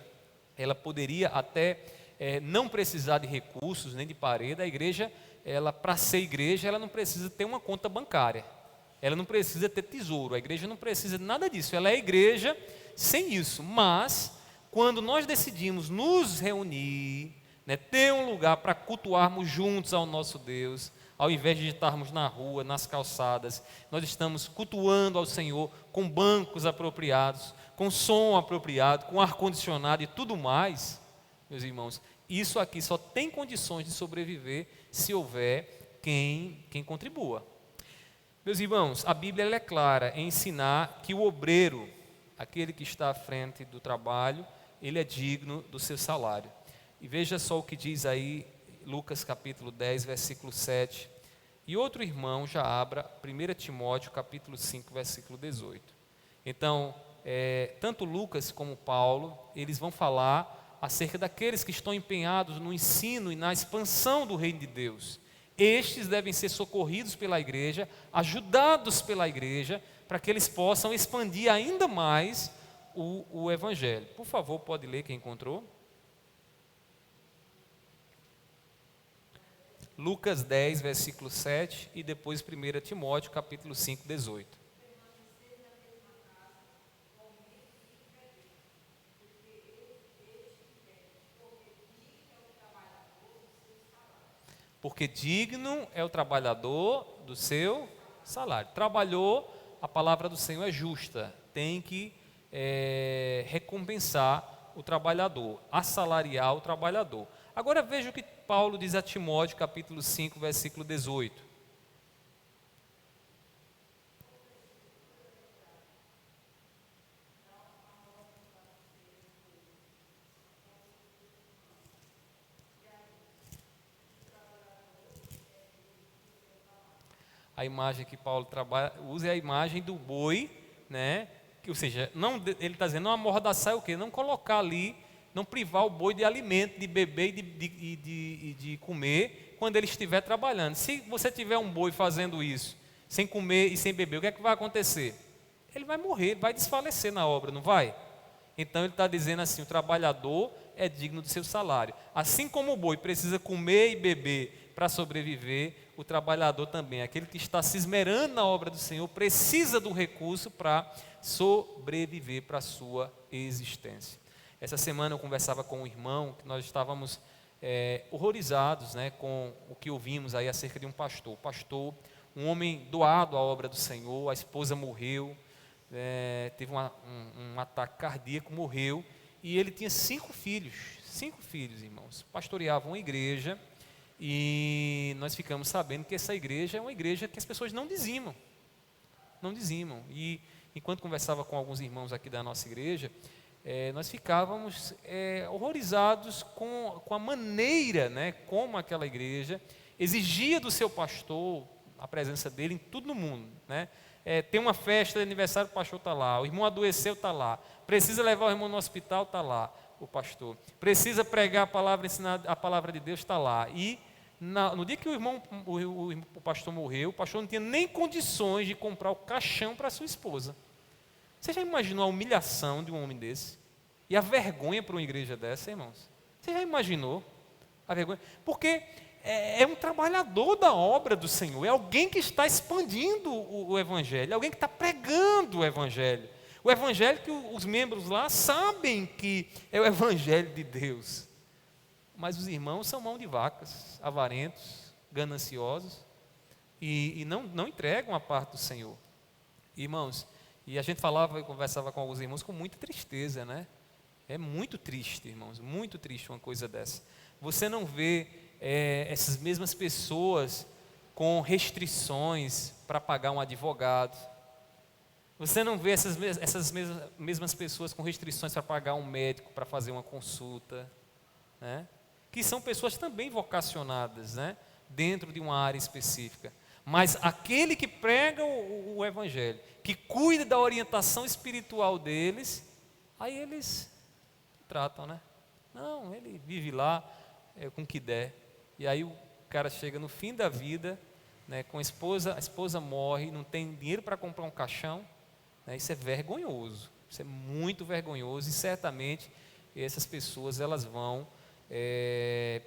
ela poderia até não precisar de recursos nem de parede. A igreja, para ser igreja, ela não precisa ter uma conta bancária. ela não precisa ter tesouro, a igreja não precisa de nada disso, ela é igreja sem isso. Mas, quando nós decidimos nos reunir, né, ter um lugar para cultuarmos juntos ao nosso Deus, ao invés de estarmos na rua, nas calçadas, nós estamos cultuando ao Senhor com bancos apropriados, com som apropriado, com ar-condicionado e tudo mais, meus irmãos, isso aqui só tem condições de sobreviver se houver quem contribua. Meus irmãos, a Bíblia ela é clara em ensinar que o obreiro, aquele que está à frente do trabalho, ele é digno do seu salário. E veja só o que diz aí Lucas capítulo 10, versículo 7. E outro irmão já abra 1 Timóteo capítulo 5, versículo 18. Então, tanto Lucas como Paulo, eles vão falar acerca daqueles que estão empenhados no ensino e na expansão do reino de Deus. Estes devem ser socorridos pela igreja, ajudados pela igreja, para que eles possam expandir ainda mais o evangelho. Por favor, pode ler quem encontrou. Lucas 10, versículo 7 e depois 1 Timóteo capítulo 5, 18. Porque digno é o trabalhador do seu salário. Trabalhou, a palavra do Senhor é justa, tem que recompensar o trabalhador, assalariar o trabalhador. Agora veja o que Paulo diz a Timóteo, capítulo 5, versículo 18. A imagem que Paulo usa é a imagem do boi, né? Ou seja, ele está dizendo, não amordaçar é o quê? Não colocar ali, não privar o boi de alimento, de beber e de comer, quando ele estiver trabalhando. Se você tiver um boi fazendo isso, sem comer e sem beber, o que é que vai acontecer? Ele vai morrer, ele vai desfalecer na obra, não vai? Então ele está dizendo assim, o trabalhador é digno do seu salário. Assim como o boi precisa comer e beber para sobreviver, o trabalhador também, aquele que está se esmerando na obra do Senhor, precisa do recurso para sobreviver para a sua existência. Essa semana eu conversava com um irmão, que nós estávamos horrorizados, né, com o que ouvimos aí acerca de um pastor. Pastor, um homem doado à obra do Senhor, a esposa morreu, teve um ataque cardíaco, morreu, e ele tinha 5 filhos, irmãos, pastoreavam uma igreja, e nós ficamos sabendo que essa igreja é uma igreja que as pessoas não dizimam, e enquanto conversava com alguns irmãos aqui da nossa igreja, nós ficávamos horrorizados com a maneira, né, como aquela igreja exigia do seu pastor a presença dele em tudo no mundo, né? Tem uma festa de aniversário, o pastor está lá, o irmão adoeceu, está lá, precisa levar o irmão no hospital, está lá o pastor, precisa pregar a palavra, ensinar a palavra de Deus, está lá. E no dia que o pastor morreu, o pastor não tinha nem condições de comprar o caixão para sua esposa. Você já imaginou a humilhação de um homem desse? E a vergonha para uma igreja dessa, irmãos? Você já imaginou a vergonha? Porque é um trabalhador da obra do Senhor, é alguém que está expandindo o Evangelho, é alguém que está pregando o Evangelho. O Evangelho que os membros lá sabem que é o Evangelho de Deus. Mas os irmãos são mão de vacas, avarentos, gananciosos, e não entregam a parte do Senhor. Irmãos, e a gente falava e conversava com alguns irmãos com muita tristeza, né? É muito triste, irmãos, muito triste uma coisa dessa. Você não vê essas mesmas pessoas com restrições para pagar um advogado. Você não vê essas mesmas pessoas com restrições para pagar um médico para fazer uma consulta, né? Que são pessoas também vocacionadas, né, dentro de uma área específica. Mas aquele que prega o Evangelho, que cuida da orientação espiritual deles, aí eles tratam, né? Não, ele vive lá com o que der. E aí o cara chega no fim da vida, né, com a esposa morre, não tem dinheiro para comprar um caixão, né? Isso é vergonhoso, isso é muito vergonhoso, e certamente essas pessoas elas vão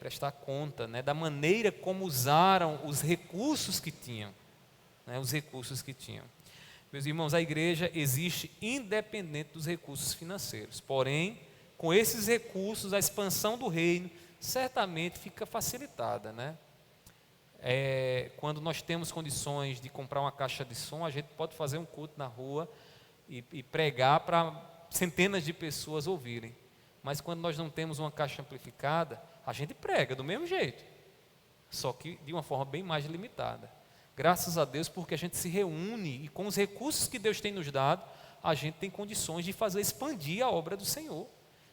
prestar conta, né, da maneira como usaram os recursos que tinham. né, os recursos que tinham. Meus irmãos, a igreja existe independente dos recursos financeiros, porém, com esses recursos, a expansão do reino certamente fica facilitada, né? Quando nós temos condições de comprar uma caixa de som, a gente pode fazer um culto na rua e pregar para centenas de pessoas ouvirem. Mas quando nós não temos uma caixa amplificada, a gente prega do mesmo jeito, só que de uma forma bem mais limitada. Graças a Deus, porque a gente se reúne e com os recursos que Deus tem nos dado, a gente tem condições de fazer expandir a obra do Senhor,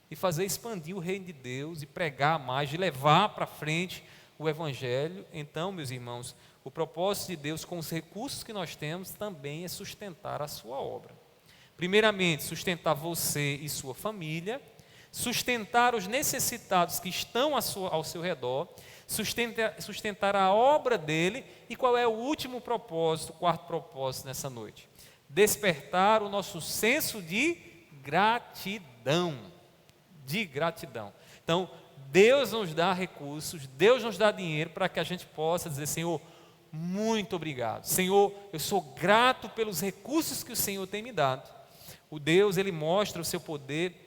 de fazer expandir o reino de Deus, de pregar mais, de levar para frente o Evangelho. Então, meus irmãos, o propósito de Deus com os recursos que nós temos também é sustentar a sua obra. Primeiramente, sustentar você e sua família, sustentar os necessitados que estão ao seu redor, sustentar a obra dele. E qual é o último propósito, o quarto propósito nessa noite? Despertar o nosso senso de gratidão. De gratidão. Então, Deus nos dá recursos, Deus nos dá dinheiro para que a gente possa dizer: Senhor, muito obrigado. Senhor, eu sou grato pelos recursos que o Senhor tem me dado. O Deus, Ele mostra o seu poder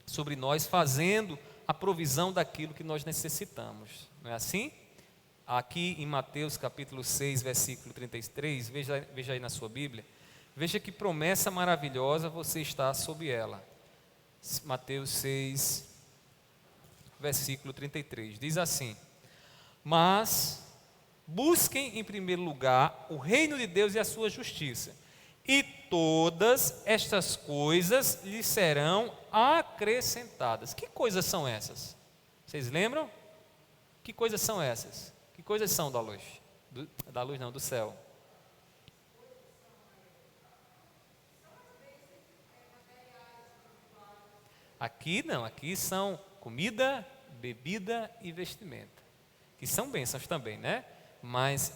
sobre nós, fazendo a provisão daquilo que nós necessitamos. Não é assim? Aqui em Mateus capítulo 6, versículo 33, veja aí na sua Bíblia, veja que promessa maravilhosa você está sob ela. Mateus 6, versículo 33, diz assim: mas busquem em primeiro lugar o reino de Deus e a sua justiça, e todas estas coisas lhes serão acrescentadas. Que coisas são essas? Vocês lembram? Que coisas são essas? Que coisas são da luz? Da luz não, do céu. Aqui não, aqui são comida, bebida e vestimenta, que são bênçãos também, né? Mas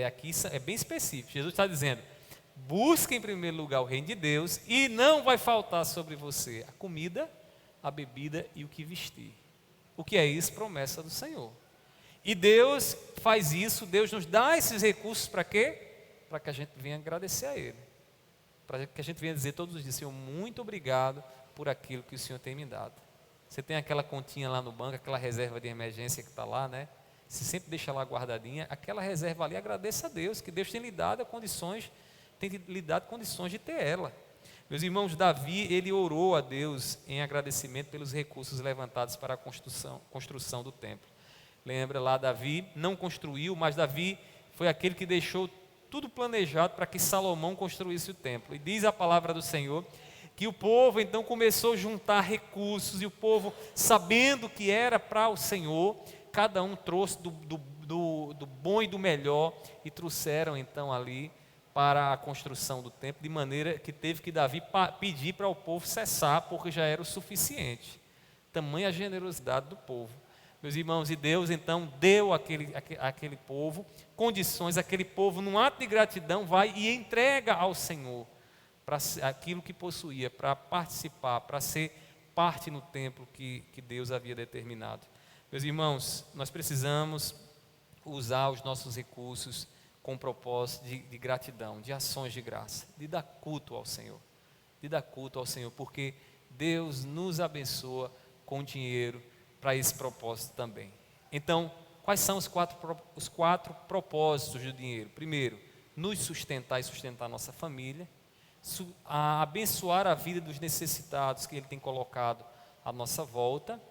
aqui é bem específico. Jesus está dizendo: busque em primeiro lugar o reino de Deus e não vai faltar sobre você a comida, a bebida e o que vestir. O que é isso? Promessa do Senhor. E Deus faz isso, Deus nos dá esses recursos para quê? Para que a gente venha agradecer a Ele, para que a gente venha dizer todos os dias: Senhor, muito obrigado por aquilo que o Senhor tem me dado. Você tem aquela continha lá no banco, aquela reserva de emergência que está lá, né? Você sempre deixa lá guardadinha, aquela reserva ali, agradeça a Deus, que Deus tem lhe dado condições de ter ela. Meus irmãos, Davi, ele orou a Deus em agradecimento pelos recursos levantados para a construção do templo. Lembra lá, Davi não construiu, mas Davi foi aquele que deixou tudo planejado para que Salomão construísse o templo. E diz a palavra do Senhor que o povo então começou a juntar recursos, e o povo, sabendo que era para o Senhor, cada um trouxe do bom e do melhor, e trouxeram então ali para a construção do templo, de maneira que teve que Davi pedir para o povo cessar, porque já era o suficiente. Tamanha generosidade do povo. Meus irmãos, e Deus então deu àquele povo condições, aquele povo num ato de gratidão vai e entrega ao Senhor para aquilo que possuía, para participar, para ser parte no templo que Deus havia determinado. Meus irmãos, nós precisamos usar os nossos recursos com propósito de gratidão, de ações de graça, de dar culto ao Senhor, porque Deus nos abençoa com dinheiro para esse propósito também. Então, quais são os quatro propósitos do dinheiro? Primeiro, nos sustentar e sustentar a nossa família, abençoar a vida dos necessitados que Ele tem colocado à nossa volta,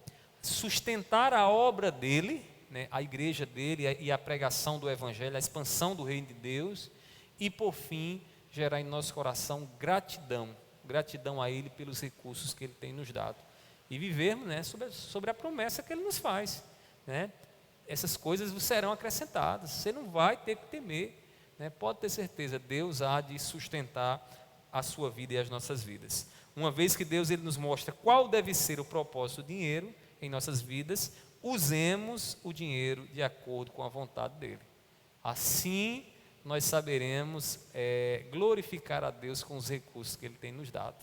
sustentar a obra dEle, né, a igreja dEle e a pregação do Evangelho, a expansão do reino de Deus, e por fim, gerar em nosso coração gratidão a Ele pelos recursos que Ele tem nos dado, e vivermos, né, sobre a promessa que Ele nos faz, né? Essas coisas serão acrescentadas, você não vai ter que temer, né? Pode ter certeza, Deus há de sustentar a sua vida e as nossas vidas. Uma vez que Deus ele nos mostra qual deve ser o propósito do dinheiro em nossas vidas, usemos o dinheiro de acordo com a vontade dEle. Assim, nós saberemos glorificar a Deus com os recursos que Ele tem nos dado.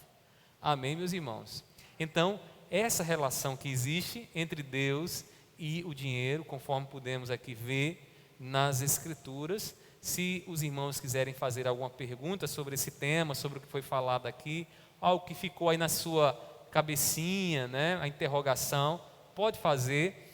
Amém, meus irmãos? Então, essa relação que existe entre Deus e o dinheiro, conforme podemos aqui ver nas Escrituras, Se os irmãos quiserem fazer alguma pergunta sobre esse tema, sobre o que foi falado aqui, algo que ficou aí na sua cabecinha, né, a interrogação, pode fazer.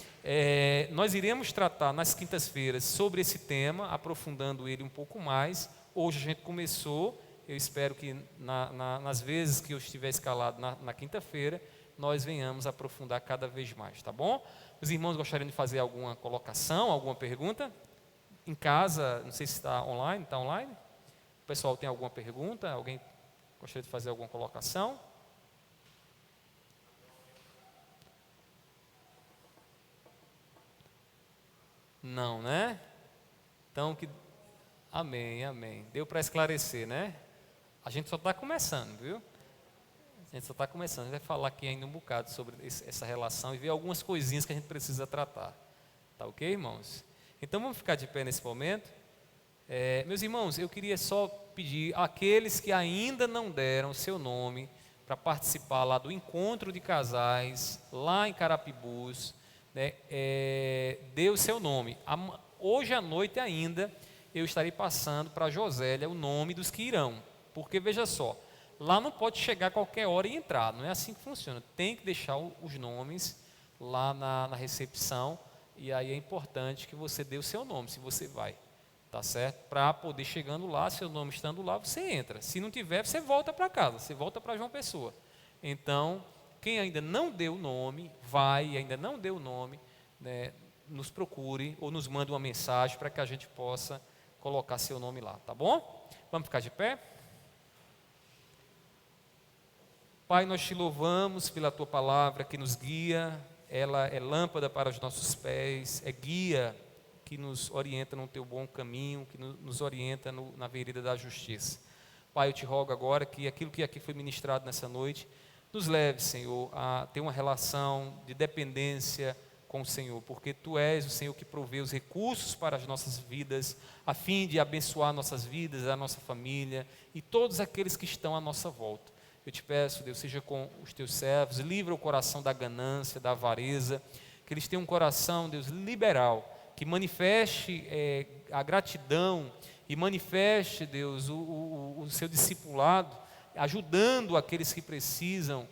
Nós iremos tratar nas quintas-feiras sobre esse tema, aprofundando ele um pouco mais. Hoje a gente começou, eu espero que nas vezes que eu estiver escalado na quinta-feira, nós venhamos aprofundar cada vez mais, tá bom? Os irmãos gostariam de fazer alguma colocação, alguma pergunta? Em casa, não sei se está online, está online? O pessoal tem alguma pergunta? Alguém gostaria de fazer alguma colocação? Não, né? Então, amém, amém. Deu para esclarecer, né? A gente só está começando, viu? A gente só está começando. A gente vai falar aqui ainda um bocado sobre essa relação e ver algumas coisinhas que a gente precisa tratar. Tá ok, irmãos? Então, vamos ficar de pé nesse momento. Meus irmãos, eu queria só pedir àqueles que ainda não deram seu nome para participar lá do encontro de casais, lá em Carapibus, né, dê o seu nome. Hoje à noite ainda eu estarei passando para a Josélia o nome dos que irão, porque veja só, lá não pode chegar qualquer hora e entrar, não é assim que funciona, tem que deixar os nomes lá na recepção, e aí é importante que você dê o seu nome, se você vai, tá certo? Para poder chegando lá, seu nome estando lá, você entra, se não tiver, você volta para casa, você volta para João Pessoa. Então, quem ainda não deu o nome, ainda não deu o nome, né, nos procure ou nos mande uma mensagem para que a gente possa colocar seu nome lá, tá bom? Vamos ficar de pé? Pai, nós te louvamos pela tua palavra que nos guia, ela é lâmpada para os nossos pés, é guia que nos orienta no teu bom caminho, que nos orienta na vereda da justiça. Pai, eu te rogo agora que aquilo que aqui foi ministrado nessa noite, nos leve, Senhor, a ter uma relação de dependência com o Senhor, porque Tu és o Senhor que provê os recursos para as nossas vidas, a fim de abençoar nossas vidas, a nossa família e todos aqueles que estão à nossa volta. Eu te peço, Deus, seja com os Teus servos, livra o coração da ganância, da avareza, que eles tenham um coração, Deus, liberal, que manifeste a gratidão e manifeste, Deus, o seu discipulado, ajudando aqueles que precisam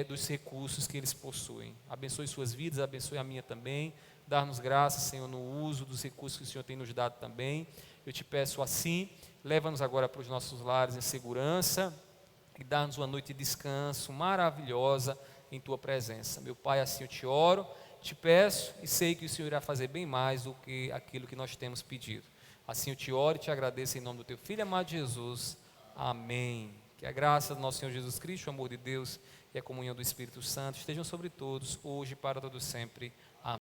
dos recursos que eles possuem. Abençoe suas vidas, abençoe a minha também, dar-nos graça, Senhor, no uso dos recursos que o Senhor tem nos dado também. Eu te peço assim, leva-nos agora para os nossos lares em segurança e dá-nos uma noite de descanso maravilhosa em Tua presença. Meu Pai, assim eu te oro, te peço e sei que o Senhor irá fazer bem mais do que aquilo que nós temos pedido. Assim eu te oro e te agradeço em nome do Teu Filho amado Jesus. Amém. Que a graça do nosso Senhor Jesus Cristo, o amor de Deus e a comunhão do Espírito Santo estejam sobre todos, hoje e para todos sempre.